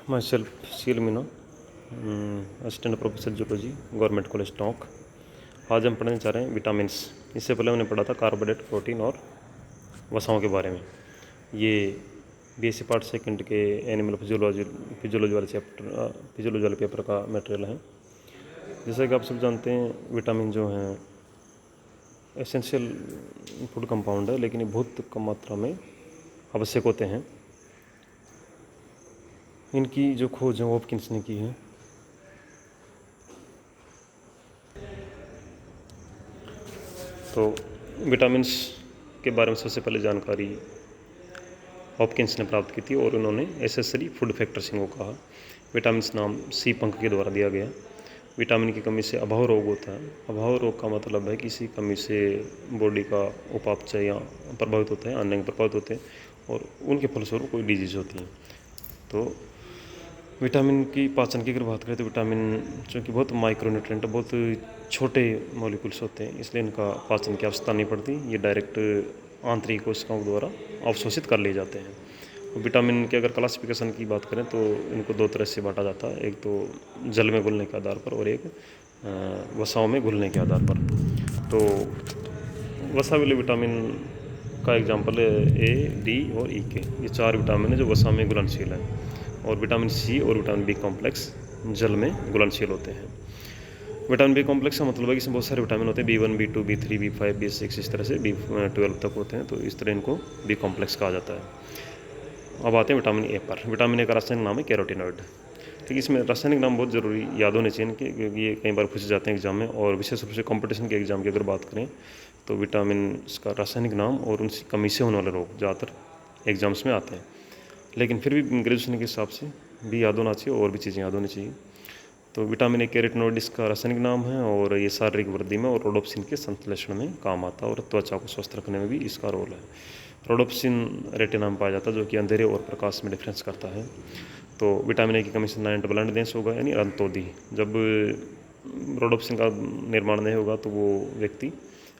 My self seal Meena, assistant professor zoology, government college Tonk. आज हम पढ़ने जा रहे हैं विटामिन्स। इससे पहले हमने पढ़ा था कार्बोहाइड्रेट, प्रोटीन और वसाओं के बारे में। ये बीएससी पार्ट सेकंड के एनिमल फिजियोलॉजी वाले पेपर का मटेरियल है। जैसा कि आप सब जानते हैं, विटामिन जो हैं एसेंशियल फूड कंपाउंड है, लेकिन ये बहुत कम मात्रा में आवश्यक होते हैं। इनकी जो खोज है हॉपकिंस ने की है। तो विटामिन्स के बारे में सबसे पहले जानकारी हॉपकिंस ने प्राप्त की थी और उन्होंने एसेसरी फूड फैक्टर्स इनको कहा। विटामिन्स नाम सी पंक के द्वारा दिया गया। विटामिन की कमी से अभाव रोग होता है। अभाव रोग का मतलब है किसी कमी से बॉडी का उपापचय या प्रभावित होता है, अन्य प्रभावित होते हैं और उनके फलस्वरूप कोई डिजीज होती है। तो विटामिन की पाचन की अगर बात करें तो विटामिन चूँकि बहुत माइक्रोन्यूट्रिएंट, बहुत छोटे मॉलिक्यूल्स होते हैं, इसलिए इनका पाचन की आवश्यकता नहीं पड़ती। ये डायरेक्ट आंतरिक कोशिकाओं द्वारा अवशोषित कर लिए जाते हैं। विटामिन के अगर क्लासिफिकेशन की बात करें तो इनको दो तरह से बांटा जाता है, एक तो जल में घुलने के आधार पर और एक वसाओं में घुलने के आधार पर। तो वसा वाले विटामिन का एग्जाम्पल है ए, डी और ई के। ये चार विटामिन है जो वसा में घुलनशील हैं। और विटामिन सी और विटामिन बी कॉम्प्लेक्स जल में घुलनशील होते हैं। विटामिन बी कॉम्प्लेक्स का मतलब है कि इसमें बहुत सारे विटामिन होते हैं, B1, B2, B3, B5, B6, इस तरह से B12 तक होते हैं। तो इस तरह इनको बी कॉम्प्लेक्स कहा जाता है। अब आते हैं विटामिन ए पर। विटामिन ए का रासायनिक नाम है कैरोटीनॉइड। ठीक, इसमें रासायनिक नाम बहुत ज़रूरी याद होने चाहिए क्योंकि ये कई बार पूछे जाते हैं एग्जाम में। और विशेष रूप से कंपटीशन के एग्जाम की अगर बात करें तो विटामिन का रासायनिक नाम और उनकी कमी से होने वाले रोग ज़्यादातर एग्जाम्स में आते हैं। लेकिन फिर भी ग्रेजुएशन के हिसाब से भी याद होना चाहिए और भी चीज़ें याद होनी चाहिए। तो विटामिन ए कैरोटीनॉइड इसका रासायनिक नाम है और ये शारीरिक वृद्धि में और रोडोप्सिन के संश्लेषण में काम आता है और त्वचा को स्वस्थ रखने में भी इसका रोल है। रोडोप्सिन रेटिना में पाया जाता है जो कि अंधेरे और प्रकाश में डिफरेंस करता है। तो विटामिन ए की कमी से नाइट ब्लाइंडनेस होगा, यानी अंतोदी। जब रोडोप्सिन का निर्माण नहीं होगा तो वो व्यक्ति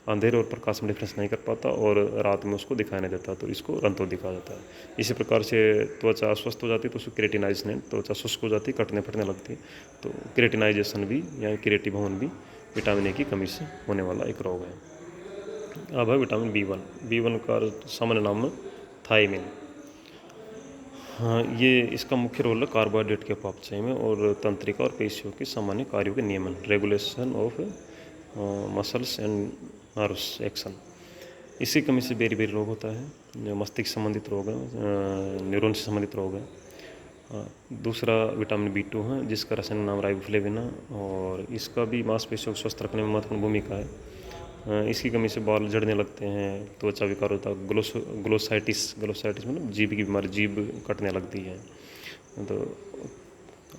अंधेरे और प्रकाश में डिफरेंस नहीं कर पाता और रात में उसको दिखाई नहीं देता, तो इसको रंतोदी कहा जाता है। इसी प्रकार से त्वचा स्वस्थ हो जाती है तो उसको केरेटिनाइजेशन, त्वचा शुष्क हो जाती है, कटने फटने लगती है। तो केरेटिनाइजेशन भी या क्रिएटिव होन भी विटामिन ए की कमी से होने वाला एक रोग है। अब है विटामिन B1 का सामान्य नाम थायमिन। हाँ, ये इसका मुख्य रोल है कार्बोहाइड्रेट के अपचय में और तंत्रिका और पेशियों के सामान्य कार्यों के नियमन, regulation of muscles and nerves action. इसी कमी से बेरी बेरी रोग होता है, जो मस्तिष्क संबंधित रोग है, न्यूरॉन से संबंधित रोग है। दूसरा विटामिन B2 है जिसका रासायनिक नाम राइबोफ्लेविन है और इसका भी मांसपेशियों को स्वस्थ रखने में महत्वपूर्ण भूमिका है। इसकी कमी से बाल झड़ने लगते हैं, त्वचा विकार होता है, ग्लोसाइटिस मतलब जीभ की बीमारी, जीभ कटने लगती है। तो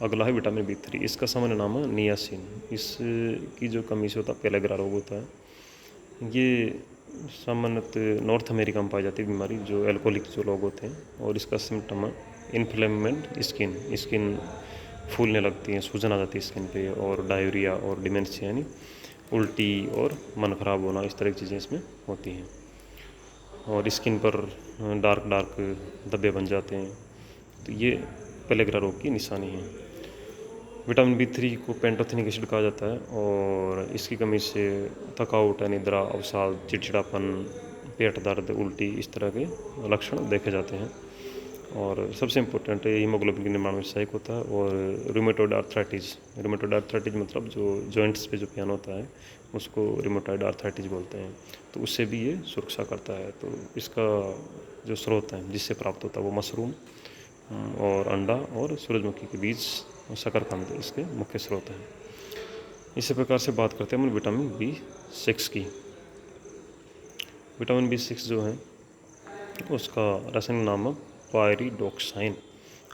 अगला है विटामिन B3। इसका सामान्य नाम है नियासिन। इसकी जो कमी से होता है पेलेग्रा रोग होता है। ये सामान्यतः नॉर्थ अमेरिका में पाई जाती है बीमारी, जो एल्कोहलिक जो लोग होते हैं। और इसका सिम्टम है इन्फ्लेमेंट स्किन फूलने लगती है, सूजन आ जाती है स्किन पे, और डायरिया और डिमेंशिया यानी उल्टी और मन खराब होना, इस तरह की चीज़ें इसमें होती हैं। और स्किन पर डार्क धब्बे बन जाते हैं। तो ये पेलेग्रा रोग की निशानी है। विटामिन B3 को पेंटोथेनिक एसिड कहा जाता है और इसकी कमी से थकावट, निद्रा, अवसाद, चिड़चिड़ापन, पेट दर्द, उल्टी, इस तरह के लक्षण देखे जाते हैं। और सबसे इम्पोर्टेंट हीमोग्लोबिन के निर्माण में सहायक होता है। और रूमेटॉइड आर्थराइटिस मतलब जो जॉइंट्स पे जो पेन होता है उसको रूमेटॉइड आर्थराइटिस बोलते हैं। तो उससे भी ये सुरक्षा करता है। तो इसका जो स्रोत है जिससे प्राप्त होता है वो मशरूम और अंडा और सूरजमुखी के बीज और शकरकंद इसके मुख्य स्रोत हैं। इसी प्रकार से बात करते हैं हम विटामिन B6 की। विटामिन B6 जो है उसका रासायनिक नाम है पायरिडोक्साइन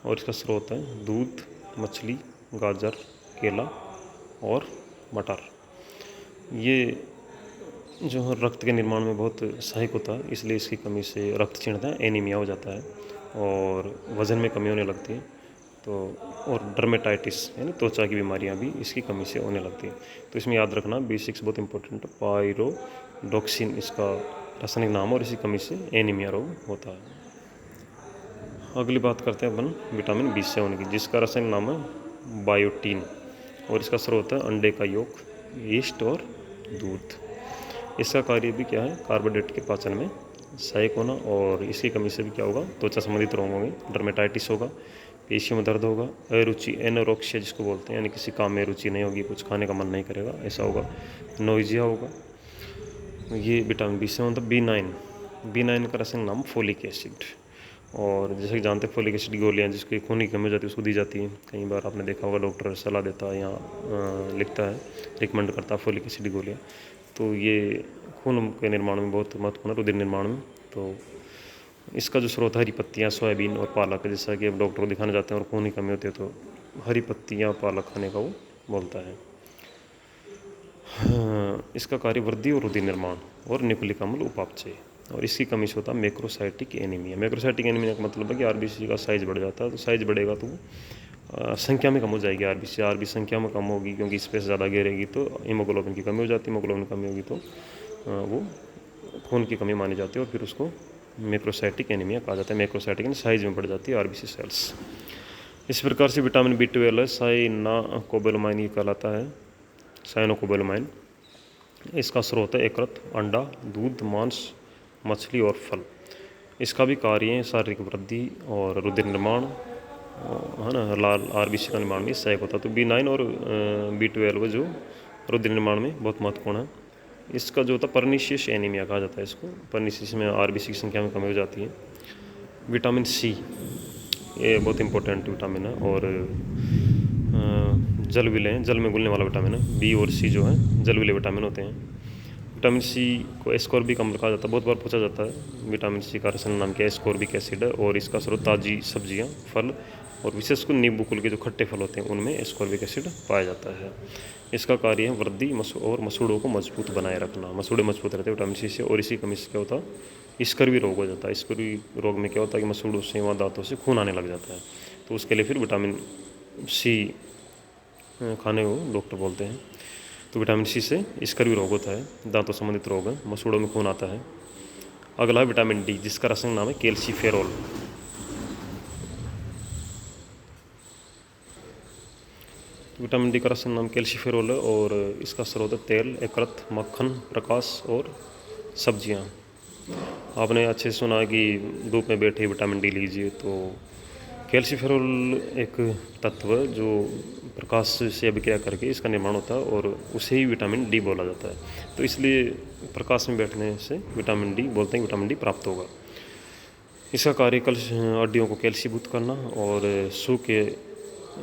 और इसका स्रोत है दूध, मछली, गाजर, केला और मटर। ये जो है रक्त के निर्माण में बहुत सहायक होता है, इसलिए इसकी कमी से रक्तक्षीणता, एनीमिया हो जाता है और वज़न में कमी होने लगती है। तो और डर्मेटाइटिस यानी त्वचा की बीमारियां भी इसकी कमी से होने लगती है। तो इसमें याद रखना B6 बहुत इंपॉर्टेंट है। पायरोडोक्सिन इसका रासायनिक नाम और इसी कमी से एनीमिया रोग होता है। अगली बात करते हैं अपन विटामिन B7 की, जिसका रासायनिक नाम है बायोटीन और इसका स्रोत है अंडे का योक, यीस्ट और दूध। इसका कार्य भी क्या है, कार्बोहाइड्रेट के पाचन में सहायक होना, और इसकी कमी से भी क्या होगा, त्वचा संबंधित रोग होंगे, डर्मेटाइटिस होगा, पेशियों में दर्द होगा, अरुचि एनोरेक्सिया जिसको बोलते हैं, यानी किसी काम में रुचि नहीं होगी, कुछ खाने का मन नहीं करेगा, ऐसा होगा, नोइजिया होगा। ये विटामिन B7 मतलब B9 का रासायनिक नाम फोलिक एसिड। और जैसे कि जानते हैं फोलिक एसिड की गोलियाँ जिसकी खून की कमी हो जाती है उसको दी जाती है। कई बार आपने देखा होगा डॉक्टर सलाह देता है या लिखता है, रिकमेंड करता है फोलिक एसिड की गोलियाँ। तो ये खून के निर्माण में बहुत महत्वपूर्ण है, रुधिर निर्माण में। तो इसका जो स्रोत है हरी पत्तियाँ, सोयाबीन और पालक, जैसा कि अब डॉक्टर को दिखाने जाते हैं और खून की कमी होती है तो हरी पत्तियाँ पालक खाने का वो बोलता है। इसका कार्य वृद्धि और रुधिर निर्माण और न्यूक्लिक अम्ल उपापचय, और इसकी कमी से होता है मैक्रोसाइटिक एनीमिया। मैक्रोसाइटिक एनीमिया का मतलब है कि आरबीसी का साइज बढ़ जाता है, तो साइज बढ़ेगा तो संख्या में कम हो जाएगी आरबीसी संख्या में कम होगी, क्योंकि स्पेस ज़्यादा घेरेगी तो हीमोग्लोबिन की कमी हो जाती है, हीमोग्लोबिन की कमी होगी तो वो खून की कमी मानी जाती है और फिर उसको मैक्रोसाइटिक एनीमिया कहा जाता है। मैक्रोसाइटिक यानी साइज में बढ़ जाती है आरबीसी सेल्स। इस प्रकार से विटामिन B12 है साइनाकोबालामाइन ये कहलाता है, साइनोकोबालामाइन। इसका स्रोत है यकृत, अंडा, दूध, मांस, मछली और फल। इसका भी कार्य है शारीरिक वृद्धि और रुधिर निर्माण, है ना, लाल आरबीसी का निर्माण में सहायक होता है। तो B9 और B12 जो रुधिर निर्माण में बहुत महत्वपूर्ण है। इसका जो होता है परनीशियस एनीमिया कहा जाता है इसको, परनीशियस में आरबीसी की संख्या में कमी हो जाती है। विटामिन C ये बहुत इंपॉर्टेंट विटामिन है और जल विलेय, जल में घुलने वाला विटामिन है। B और C जो है जल विलेय विटामिन होते हैं। विटामिन C को एस्कॉर्बिक अम्ल कहा जाता है, बहुत बार पूछा जाता है विटामिन C का रासायनिक नाम क्या है, एस्कॉर्बिक एसिड है। और इसका स्रोत ताज़ी सब्जियां, फल और विशेषकर नींबू कुल के जो खट्टे फल होते हैं उनमें एस्कॉर्बिक एसिड पाया जाता है। इसका कार्य है वृद्धि और मसूड़ों को मजबूत बनाए रखना, मसूड़े मजबूत रहते हैं विटामिन C से। और इसी कमी से क्या होता है, स्कर्वी रोग हो जाता है। स्कर्वी रोग में क्या होता है कि मसूड़ों से वहाँ दांतों से खून आने लग जाता है, तो उसके लिए फिर विटामिन C खाने को डॉक्टर बोलते हैं। तो विटामिन C से स्कर्वी रोग होता है, दांतों संबंधित रोग है, मसूड़ों में खून आता है। अगला है विटामिन D जिसका रासायनिक नाम है कैल्सीफेरोल। विटामिन D का रासायनिक नाम कैल्सीफेरोल है और इसका स्रोत है तेल, यकृत, मक्खन, प्रकाश और सब्जियां। आपने अच्छे से सुना कि धूप में बैठे विटामिन D लीजिए, तो कैल्सीफेरोल एक तत्व जो प्रकाश से अभिक्रिया करके इसका निर्माण होता है और उसे ही विटामिन D बोला जाता है। तो इसलिए प्रकाश में बैठने से विटामिन D बोलते हैं, विटामिन D प्राप्त होगा। इसका कार्य हड्डियों को कैल्सीभूत करना और सूखे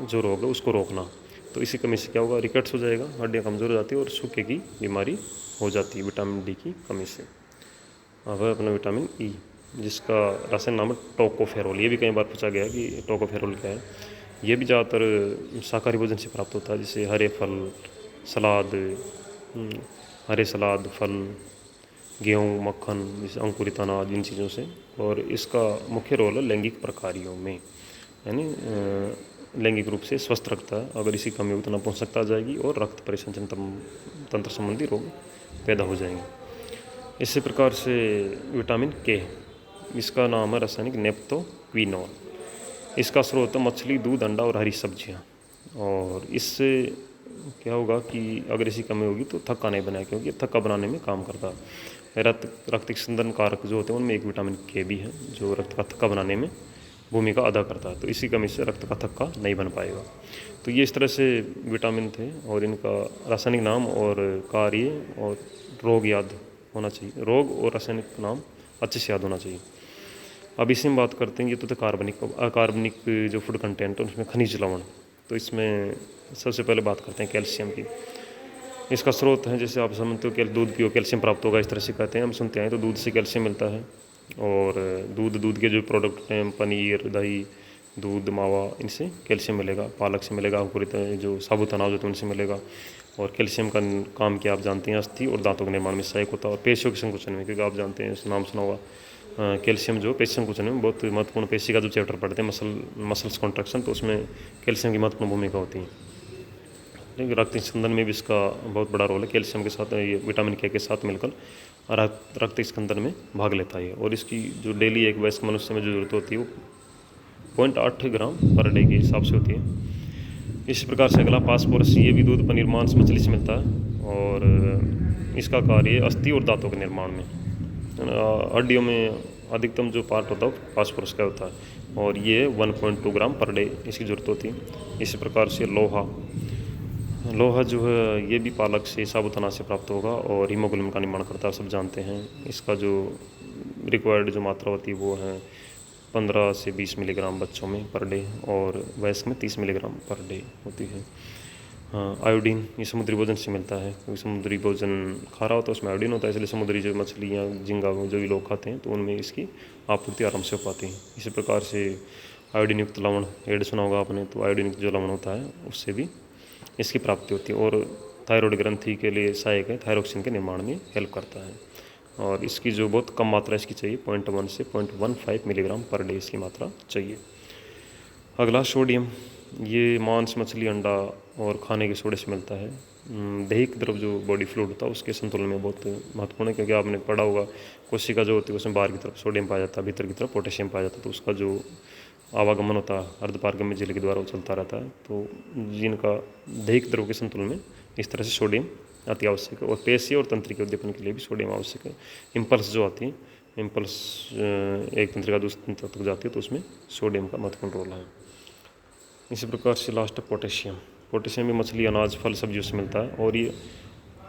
जो रोग है उसको रोकना। तो इसी कमी से क्या होगा, रिकेट्स हो जाएगा, हड्डियाँ कमज़ोर हो जाती है और सूखे की बीमारी हो जाती है विटामिन D की कमी से। अब है अपना विटामिन E जिसका रासायनिक नाम है टोकोफेरोल। ये भी कई बार पूछा गया है कि टोकोफेरोल क्या है। ये भी ज़्यादातर शाकाहारी भोजन से प्राप्त होता है, जैसे हरे फल, सलाद, हरे सलाद, फल, गेहूँ, मक्खन, जैसे अंकुरित अनाज, इन चीज़ों से। और इसका मुख्य रोल है लैंगिक प्रकारियों में, यानी लैंगिक रूप से स्वस्थ रखता है। अगर इसकी कमी हो तो नपुंसकता आ जाएगी और रक्त परिसंचरण तंत्र संबंधी रोग पैदा हो जाएंगे। इसी प्रकार से विटामिन K, इसका नाम है रासायनिक नेप्टोक्विनोन। इसका स्रोत है मछली, दूध, अंडा और हरी सब्जियां। और इससे क्या होगा कि अगर इसकी कमी होगी तो थक्का नहीं बनाए, क्योंकि थक्का बनाने में काम करता है। रक्त स्पंदन कारक जो होते हैं उनमें एक विटामिन K भी है जो रक्त का थक्का बनाने में भूमिका अदा करता है। तो इसी कमी से रक्त का थक्का नहीं बन पाएगा। तो ये इस तरह से विटामिन थे और इनका रासायनिक नाम और कार्य और रोग याद होना चाहिए, रोग और रासायनिक नाम अच्छे से याद होना चाहिए। अब इसी में बात करते हैं, ये तो थे कार्बनिक। अकार्बनिक जो फूड कंटेंट है उसमें खनिज लवण। तो इसमें सबसे पहले बात करते हैं कैल्शियम की। इसका स्रोत है, जैसे आप समझते हो कि दूध पियो कैल्शियम प्राप्त होगा, इस तरह से कहते हैं, हम सुनते हैं। तो दूध से कैल्शियम मिलता है और दूध के जो प्रोडक्ट हैं, पनीर, दही, दूध, मावा, इनसे कैल्शियम मिलेगा। पालक से मिलेगा, अंकुरित जो साबुत अनाज होते हैं उनसे मिलेगा। और कैल्शियम का काम क्या आप जानते हैं, अस्थि और दांतों के निर्माण में सहायक होता है और पेशियों के संकुचन में, क्योंकि आप जानते हैं, नाम सुना होगा कैल्शियम जो पेशी संकुचन में बहुत महत्वपूर्ण, पेशी का जो चैप्टर पढ़ते हैं मसल्स कॉन्ट्रैक्शन, तो उसमें कैल्शियम की महत्वपूर्ण भूमिका होती है। लेकिन रक्त स्कंदन में भी इसका बहुत बड़ा रोल है। कैल्शियम के साथ ये विटामिन K के साथ मिलकर रक्त स्कंदन में भाग लेता है। और इसकी जो डेली एक वयस्क मनुष्य में जो जरूरत होती है वो 0.8 ग्राम पर डे के हिसाब से होती है। इसी प्रकार से अगला फास्फोरस, ये भी दूध, पनीर, मांस, मछली से मिलता है और इसका कार्य अस्थि और दांतों के निर्माण में, हड्डियों में अधिकतम जो पार्ट होता है फास्फोरस का होता है और ये 1.2 ग्राम पर डे इसकी ज़रूरत होती है। इसी प्रकार से लोहा जो है ये भी पालक से, साबूदाना से प्राप्त होगा और हीमोग्लोबिन का निर्माण करता है, सब जानते हैं। इसका जो रिक्वायर्ड जो मात्रा होती है वो है 15 से 20 मिलीग्राम बच्चों में पर डे और वयस्क में 30 मिलीग्राम पर डे होती है। आयोडीन ये समुद्री भोजन से मिलता है, क्योंकि समुद्री भोजन खारा होता है, उसमें आयोडीन होता है, इसलिए समुद्री जो मछलियाँ, झींगा जो भी लोग खाते हैं तो उनमें इसकी आपूर्ति आराम से हो पाती है। इसी प्रकार से आयोडीन युक्त लवण, एड सुना होगा आपने, तो आयोडीन युक्त जो लवण होता है उससे भी इसकी प्राप्ति होती है और थायराइड ग्रंथि के लिए सहायक है, थायरोक्सिन के निर्माण में हेल्प करता है। और इसकी जो बहुत कम मात्रा इसकी चाहिए, 0.1 से 0.15 मिलीग्राम पर डे इसकी मात्रा चाहिए। अगला सोडियम, ये मांस, मछली, अंडा और खाने के सोडे से मिलता है। दैहिक द्रव जो बॉडी फ्लूइड होता है उसके संतुलन में बहुत महत्वपूर्ण है, क्योंकि आपने पढ़ा होगा कोशिका जो होती है उसमें बाहर की तरफ सोडियम पाया जाता है, भीतर की तरफ पोटेशियम पाया जाता है, तो उसका जो आवागमन होता है अर्धपारगम्य झिल्ली के द्वारा वो चलता रहता है। तो जिनका दैहिक द्रव के संतुलन में इस तरह से सोडियम अति आवश्यक है और पेशी और तंत्रिका उद्दीपन के लिए भी सोडियम आवश्यक है। इम्पल्स जो आती है, इम्पल्स एक तंत्रिका दूसरे तंत्र तक जाती है तो उसमें सोडियम का महत्वपूर्ण रोल है। इसी प्रकार से लास्ट पोटेशियम, पोटेशियम भी मछली, अनाज, फल, सब्जियों से मिलता है और ये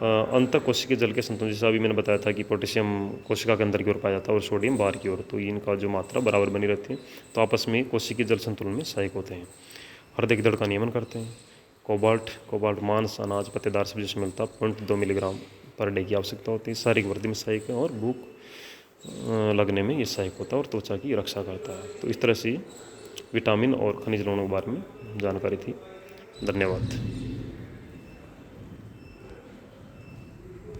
अंत कोशिकीय जल के संतुलन, जैसा अभी मैंने बताया था कि पोटेशियम कोशिका के अंदर की ओर पाया जाता है और सोडियम बाहर की ओर, तो इनका जो मात्रा बराबर बनी रहती है तो आपस में कोशिकीय जल संतुलन में सहायक होते हैं। हृदय की दर का नियमन करते हैं। कोबाल्ट मांस, अनाज, पत्तेदार सब्जियों से मिलता है, 0.2 मिलीग्राम पर डे की आवश्यकता होती है। शारीरिक वृद्धि में सहायक है और भूख लगने में ये सहायक होता है और त्वचा की रक्षा करता है। तो इस तरह से विटामिन और खनिज लवणों के बारे में जानकारी थी। धन्यवाद।